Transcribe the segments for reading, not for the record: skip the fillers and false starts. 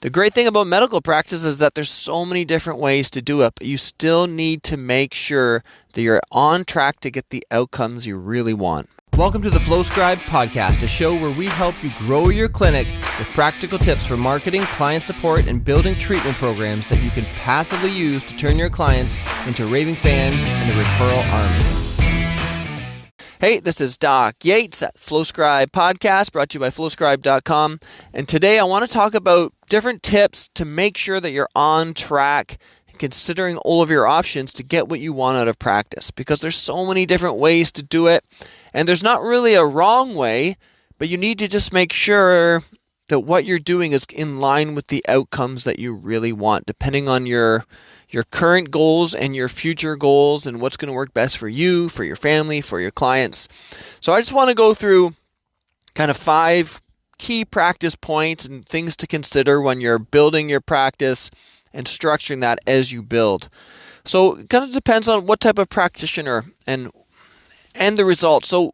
The great thing about medical practice is that there's so many different ways to do it, but you still need to make sure that you're on track to get the outcomes you really want. Welcome to the FlowScribe podcast, a show where we help you grow your clinic with practical tips for marketing, client support, and building treatment programs that you can passively use to turn your clients into raving fans and a referral army. Hey, this is Doc Yates at FlowScribe Podcast, brought to you by FlowScribe.com. And today I want to talk about different tips to make sure that you're on track, considering all of your options to get what you want out of practice. Because there's so many different ways to do it, and there's not really a wrong way, but you need to just make sure that what you're doing is in line with the outcomes that you really want, depending on your current goals and your future goals and what's going to work best for you, for your family, for your clients. So I just want to go through kind of 5 key practice points and things to consider when you're building your practice and structuring that as you build. So it kind of depends on what type of practitioner and the result. So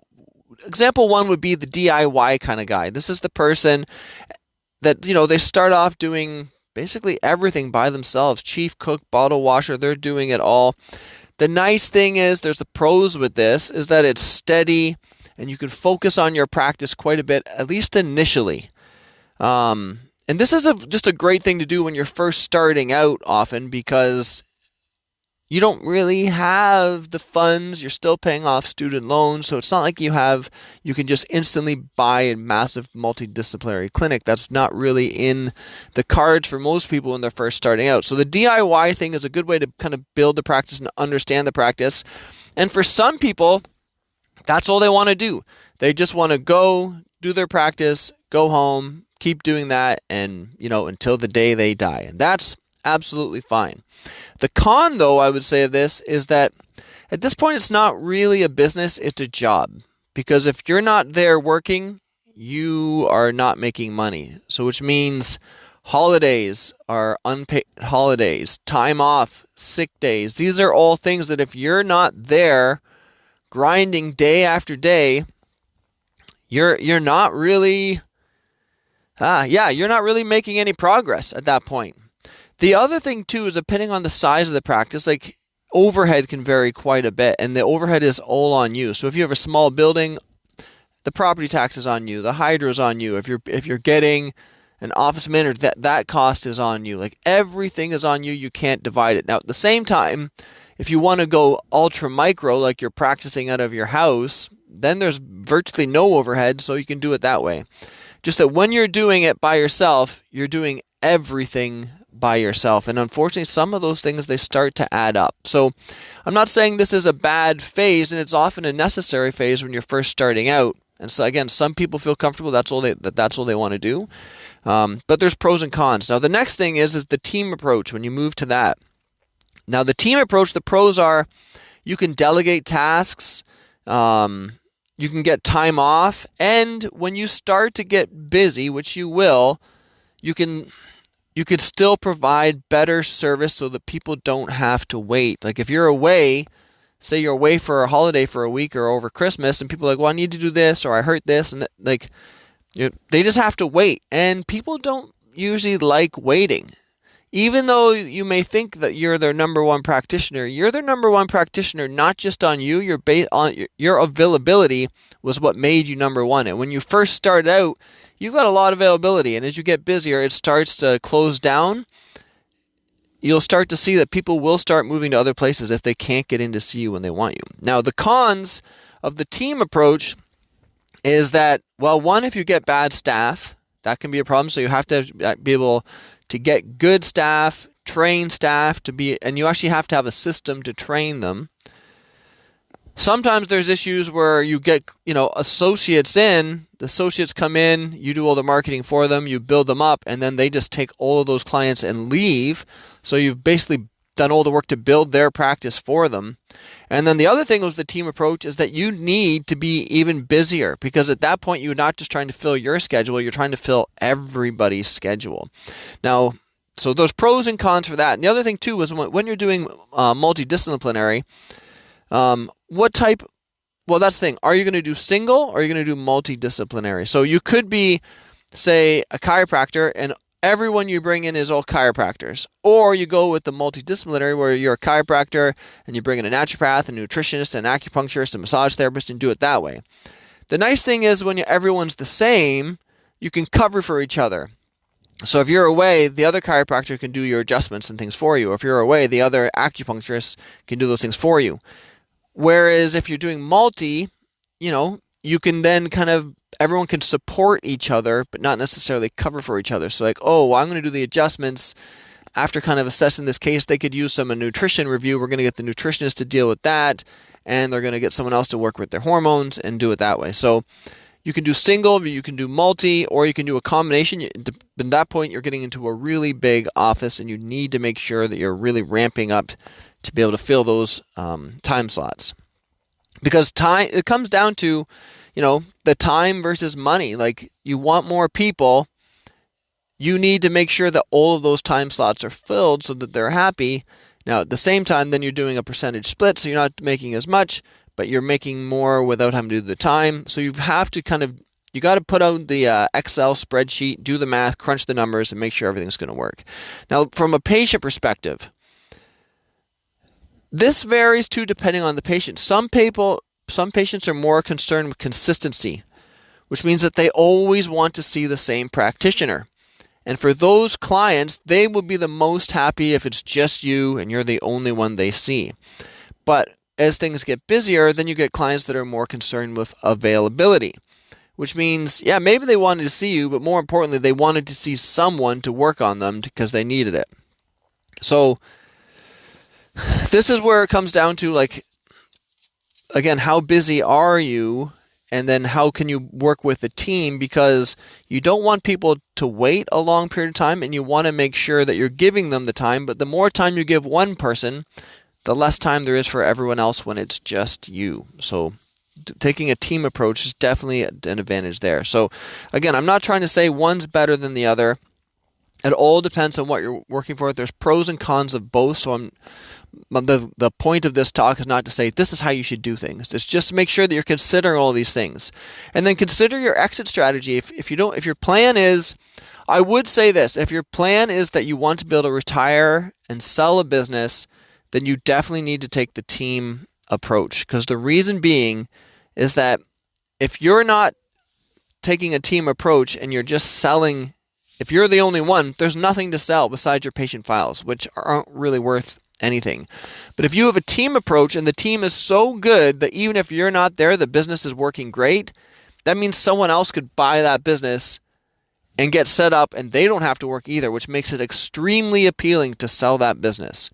example 1 would be the DIY kind of guy. This is the person that, they start off doing basically everything by themselves. Chief cook, bottle washer, they're doing it all. The nice thing is, there's the pros with this, is that it's steady and you can focus on your practice quite a bit, at least initially. And this is just a great thing to do when you're first starting out often, because you don't really have the funds. You're still paying off student loans, so it's not like you can just instantly buy a massive multidisciplinary clinic. That's not really in the cards for most people when they're first starting out. So the DIY thing is a good way to kind of build the practice and understand the practice. And for some people, that's all they want to do. They just want to go do their practice, go home, keep doing that, and until the day they die. And that's absolutely fine. The con, though, I would say of this is that at this point, it's not really a business, it's a job. Because if you're not there working, you are not making money. So which means holidays are unpaid holidays, time off, sick days. These are all things that if you're not there grinding day after day, you're not really you're not really making any progress at that point. The other thing, too, is depending on the size of the practice, like overhead can vary quite a bit, and the overhead is all on you. So if you have a small building, the property tax is on you, the hydro is on you. If you're getting an office manager, that cost is on you. Like everything is on you. You can't divide it. Now, at the same time, if you want to go ultra micro, like you're practicing out of your house, then there's virtually no overhead, so you can do it that way. Just that when you're doing it by yourself, you're doing everything by yourself. And unfortunately, some of those things, they start to add up. So I'm not saying this is a bad phase, and it's often a necessary phase when you're first starting out. And so again, some people feel comfortable. That's all they want to do. But there's pros and cons. Now, the next thing is the team approach when you move to that. Now, the team approach, the pros are you can delegate tasks. You can get time off. And when you start to get busy, which you will, you could still provide better service so that people don't have to wait. Like if you're away, say you're away for a holiday for a week or over Christmas, and people are like, well, I need to do this, or I hurt this, and they just have to wait. And people don't usually like waiting. Even though you may think that you're their number one practitioner, you're their number one practitioner not just on you. Your availability was what made you number one. And when you first start out, you've got a lot of availability, and as you get busier, it starts to close down. You'll start to see that people will start moving to other places if they can't get in to see you when they want you. Now, the cons of the team approach is that, well, one, if you get bad staff, that can be a problem. So you have to be able to get good staff, train staff and you actually have to have a system to train them. Sometimes there's issues where you get, associates in, the associates come in, you do all the marketing for them, you build them up, and then they just take all of those clients and leave. So you've basically done all the work to build their practice for them. And then the other thing with the team approach is that you need to be even busier, because at that point, you're not just trying to fill your schedule, you're trying to fill everybody's schedule. Now, so there's pros and cons for that. And the other thing too is when you're doing multidisciplinary, what type? Well, that's the thing. Are you going to do single or are you going to do multidisciplinary? So you could be, say, a chiropractor, and everyone you bring in is all chiropractors. Or you go with the multidisciplinary where you're a chiropractor and you bring in a naturopath, a nutritionist, an acupuncturist, a massage therapist, and do it that way. The nice thing is when everyone's the same, you can cover for each other. So if you're away, the other chiropractor can do your adjustments and things for you. Or if you're away, the other acupuncturist can do those things for you. Whereas if you're doing multi, you can then everyone can support each other, but not necessarily cover for each other. So I'm going to do the adjustments. After kind of assessing this case, they could use some nutrition review. We're going to get the nutritionist to deal with that, and they're going to get someone else to work with their hormones and do it that way. So you can do single, you can do multi, or you can do a combination. At that point, you're getting into a really big office, and you need to make sure that you're really ramping up to be able to fill those time slots. Because it comes down to, the time versus money. Like, you want more people, you need to make sure that all of those time slots are filled so that they're happy. Now, at the same time, then you're doing a percentage split, so you're not making as much, but you're making more without having to do the time. So you have to you got to put out the Excel spreadsheet, do the math, crunch the numbers, and make sure everything's going to work. Now, from a patient perspective, this varies too depending on the patient. Some patients are more concerned with consistency, which means that they always want to see the same practitioner. And for those clients, they will be the most happy if it's just you and you're the only one they see. But as things get busier, then you get clients that are more concerned with availability, which means, maybe they wanted to see you, but more importantly, they wanted to see someone to work on them because they needed it. So this is where it comes down to, again, how busy are you? And then how can you work with the team? Because you don't want people to wait a long period of time, and you want to make sure that you're giving them the time. But the more time you give one person, the less time there is for everyone else when it's just you. So taking a team approach is definitely an advantage there. So again, I'm not trying to say one's better than the other. It all depends on what you're working for. There's pros and cons of both. So the point of this talk is not to say this is how you should do things. It's just to make sure that you're considering all these things, and then consider your exit strategy. If your plan is, I would say this: if your plan is that you want to be able to retire and sell a business, then you definitely need to take the team approach. Because the reason being is that if you're not taking a team approach and you're just selling, if you're the only one, there's nothing to sell besides your patient files, which aren't really worth anything. But if you have a team approach and the team is so good that even if you're not there, the business is working great, that means someone else could buy that business and get set up and they don't have to work either, which makes it extremely appealing to sell that business.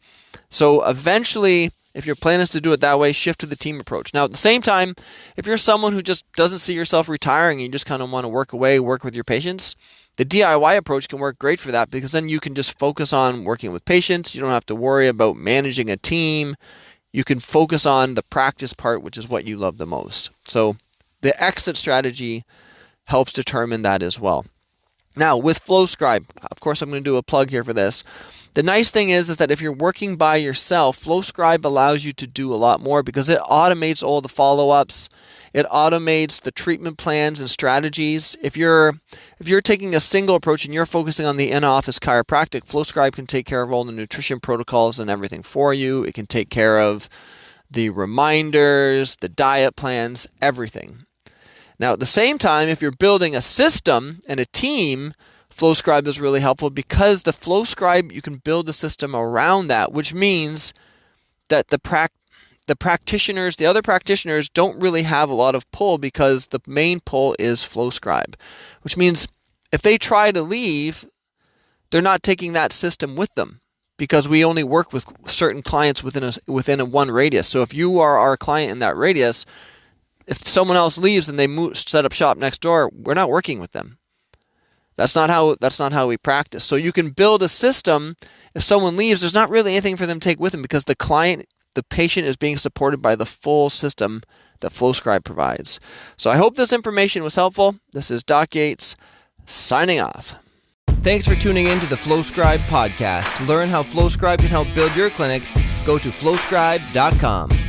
So eventually, if your plan is to do it that way, shift to the team approach. Now, at the same time, if you're someone who just doesn't see yourself retiring and you just kind of want to work with your patients, the DIY approach can work great for that, because then you can just focus on working with patients. You don't have to worry about managing a team. You can focus on the practice part, which is what you love the most. So the exit strategy helps determine that as well. Now, with FlowScribe, of course, I'm going to do a plug here for this. The nice thing is that if you're working by yourself, FlowScribe allows you to do a lot more because it automates all the follow-ups. It automates the treatment plans and strategies. If you're taking a single approach and you're focusing on the in-office chiropractic, FlowScribe can take care of all the nutrition protocols and everything for you. It can take care of the reminders, the diet plans, everything. Now, at the same time, if you're building a system and a team, FlowScribe is really helpful because the FlowScribe, you can build a system around that, which means that the other practitioners don't really have a lot of pull because the main pull is FlowScribe, which means if they try to leave, they're not taking that system with them because we only work with certain clients within a one radius. So if you are our client in that radius, if someone else leaves and they set up shop next door, we're not working with them. That's not how we practice. So you can build a system. If someone leaves, there's not really anything for them to take with them because the patient is being supported by the full system that FlowScribe provides. So I hope this information was helpful. This is Doc Yates signing off. Thanks for tuning in to the FlowScribe podcast. To learn how FlowScribe can help build your clinic, go to flowscribe.com.